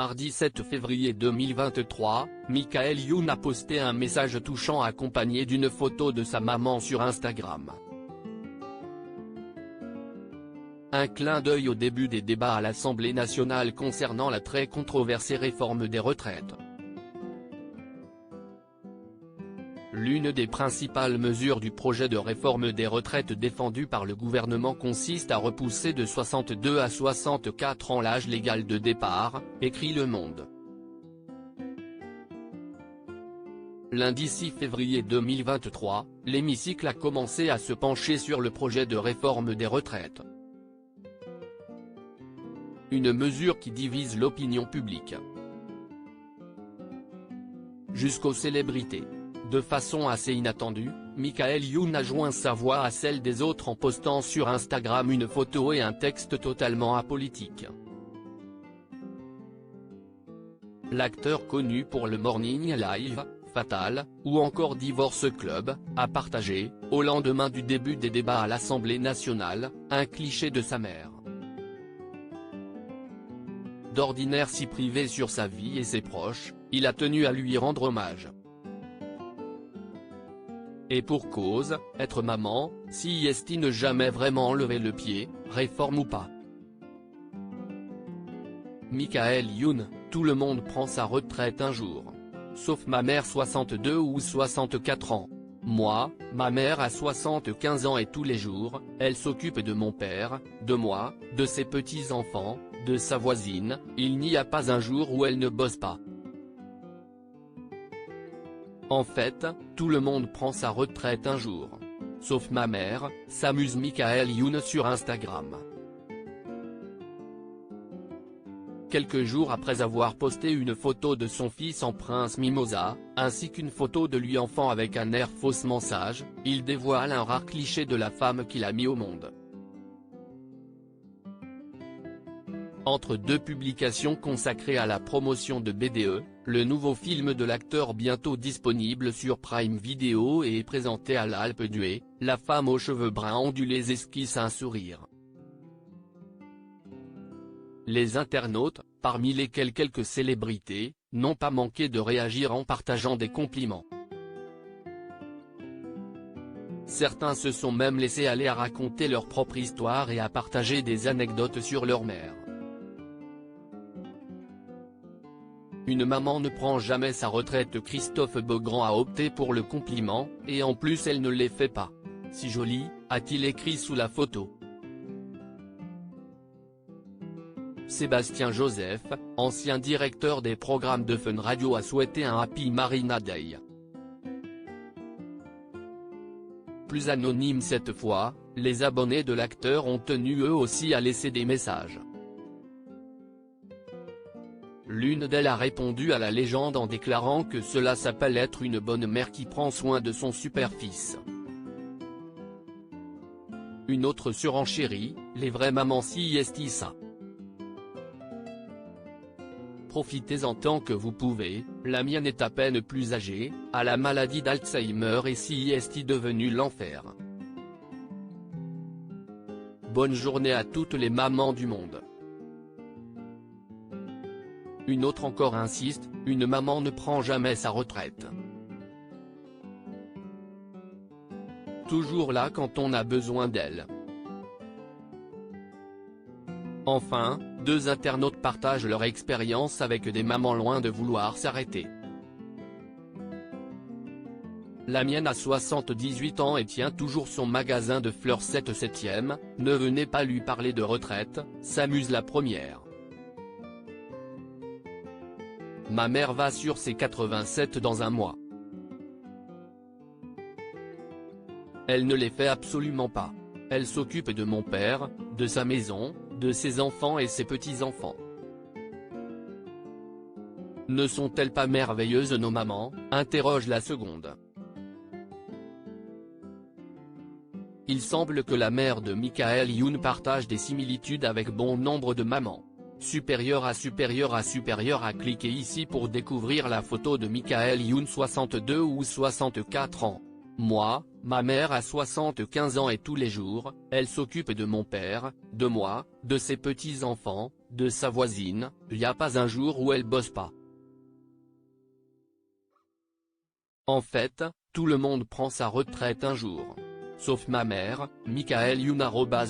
Mardi 7 février 2023, Michael Youn a posté un message touchant accompagné d'une photo de sa maman sur Instagram. Un clin d'œil au début des débats à l'Assemblée nationale concernant la très controversée réforme des retraites. L'une des principales mesures du projet de réforme des retraites défendu par le gouvernement consiste à repousser de 62 à 64 ans l'âge légal de départ, écrit Le Monde. Lundi 6 février 2023, l'hémicycle a commencé à se pencher sur le projet de réforme des retraites. Une mesure qui divise l'opinion publique. Jusqu'aux célébrités. De façon assez inattendue, Michael Youn a joint sa voix à celle des autres en postant sur Instagram une photo et un texte totalement apolitique. L'acteur connu pour le Morning Live, Fatal, ou encore Divorce Club, a partagé, au lendemain du début des débats à l'Assemblée nationale, un cliché de sa mère. D'ordinaire si privé sur sa vie et ses proches, il a tenu à lui rendre hommage. Et pour cause, être maman, si est-il ne jamais vraiment enlever le pied, réforme ou pas. Michael Youn, tout le monde prend sa retraite un jour. Sauf ma mère 62 ou 64 ans. Moi, ma mère a 75 ans et tous les jours, elle s'occupe de mon père, de moi, de ses petits-enfants, de sa voisine, il n'y a pas un jour où elle ne bosse pas. En fait, tout le monde prend sa retraite un jour. Sauf ma mère, s'amuse Michael Youn sur Instagram. Quelques jours après avoir posté une photo de son fils en Prince Mimosa, ainsi qu'une photo de lui enfant avec un air faussement sage, il dévoile un rare cliché de la femme qu'il a mis au monde. Entre deux publications consacrées à la promotion de BDE, le nouveau film de l'acteur bientôt disponible sur Prime Video et présenté à l'Alpe d'Huez, la femme aux cheveux bruns ondulés esquisse un sourire. Les internautes, parmi lesquels quelques célébrités, n'ont pas manqué de réagir en partageant des compliments. Certains se sont même laissés aller à raconter leur propre histoire et à partager des anecdotes sur leur mère. Une maman ne prend jamais sa retraite. Christophe Beaugrand a opté pour le compliment, et en plus elle ne les fait pas. Si jolie, a-t-il écrit sous la photo. Sébastien Joseph, ancien directeur des programmes de Fun Radio, a souhaité un Happy Marina Day. Plus anonyme cette fois, les abonnés de l'acteur ont tenu eux aussi à laisser des messages. L'une d'elles a répondu à la légende en déclarant que cela s'appelle être une bonne mère qui prend soin de son super-fils. Une autre surenchérit, les vraies mamans si est ça. Profitez-en tant que vous pouvez, la mienne est à peine plus âgée, a la maladie d'Alzheimer et si est devenu l'enfer. Bonne journée à toutes les mamans du monde. Une autre encore insiste, une maman ne prend jamais sa retraite. Toujours là quand on a besoin d'elle. Enfin, deux internautes partagent leur expérience avec des mamans loin de vouloir s'arrêter. La mienne a 78 ans et tient toujours son magasin de fleurs 7/7e, ne venez pas lui parler de retraite, s'amuse la première. Ma mère va sur ses 87 dans un mois. Elle ne les fait absolument pas. Elle s'occupe de mon père, de sa maison, de ses enfants et ses petits-enfants. Ne sont-elles pas merveilleuses nos mamans, interroge la seconde. Il semble que la mère de Michael Youn partage des similitudes avec bon nombre de mamans. Supérieur à supérieur à supérieur à cliquer ici pour découvrir la photo de Michael Youn 62 ou 64 ans. Moi, ma mère a 75 ans et tous les jours, elle s'occupe de mon père, de moi, de ses petits-enfants, de sa voisine, y a pas un jour où elle bosse pas. En fait, tout le monde prend sa retraite un jour. Sauf ma mère, Michael Youn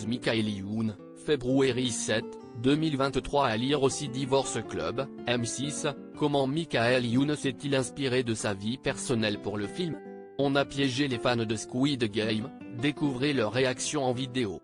@Michael Youn, février 7, 2023 à lire aussi Divorce Club, M6, comment Michael Youn s'est-il inspiré de sa vie personnelle pour le film? On a piégé les fans de Squid Game, découvrez leur réaction en vidéo.